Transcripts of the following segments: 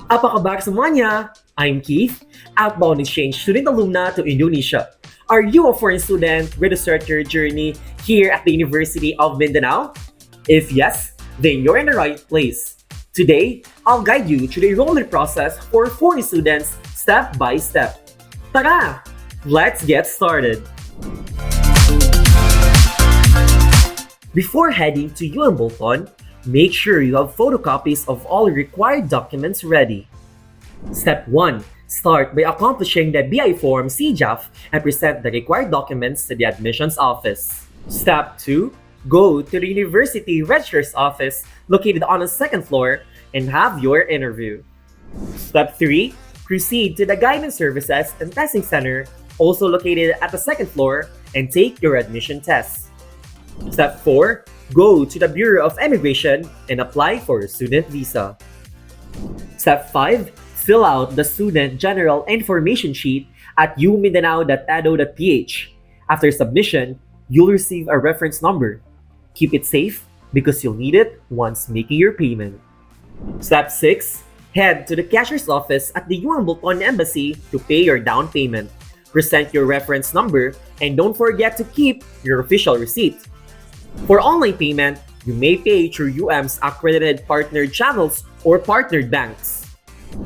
Apa kabar semuanya? I'm Keith, outbound exchange student alumna to Indonesia. Are you a foreign student ready to start your journey here at the University of Mindanao? If yes, then you're in the right place. Today, I'll guide you through the enrollment process for foreign students step by step. Tara! Let's get started. Before heading to UMAL, make sure you have photocopies of all required documents ready. Step 1. Start by accomplishing the BI form CJAF and present the required documents to the admissions office. Step 2. Go to the university registrar's office located on the second floor and have your interview. Step 3. Proceed to the guidance services and testing center also located at the second floor and take your admission test. Step 4. Go to the Bureau of Immigration and apply for a student visa. Step 5. Fill out the Student General Information Sheet at umindanao.edu.ph. After submission, you'll receive a reference number. Keep it safe because you'll need it once making your payment. Step 6. Head to the cashier's office at the UMAL Embassy to pay your down payment. Present your reference number and don't forget to keep your official receipt. For online payment, you may pay through UM's accredited partnered channels or partnered banks.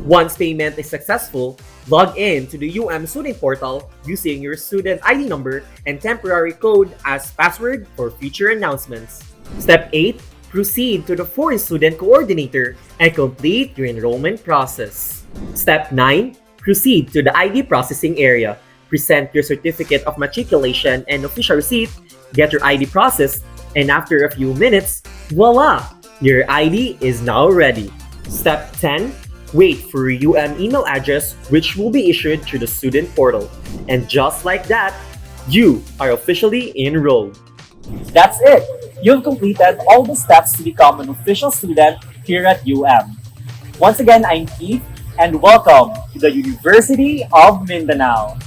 Once payment is successful, log in to the UM student portal using your student ID number and temporary code as password for future announcements. Step 8. Proceed to the foreign student coordinator and complete your enrollment process. Step 9. Proceed to the ID processing area. Present your certificate of matriculation and official receipt, get your ID processed, and after a few minutes, voila! Your ID is now ready. Step 10. Wait for your email address which will be issued through the student portal. And just like that, you are officially enrolled. That's it! You've completed all the steps to become an official student here at UM. Once again, I'm Keith, and welcome to the University of Mindanao.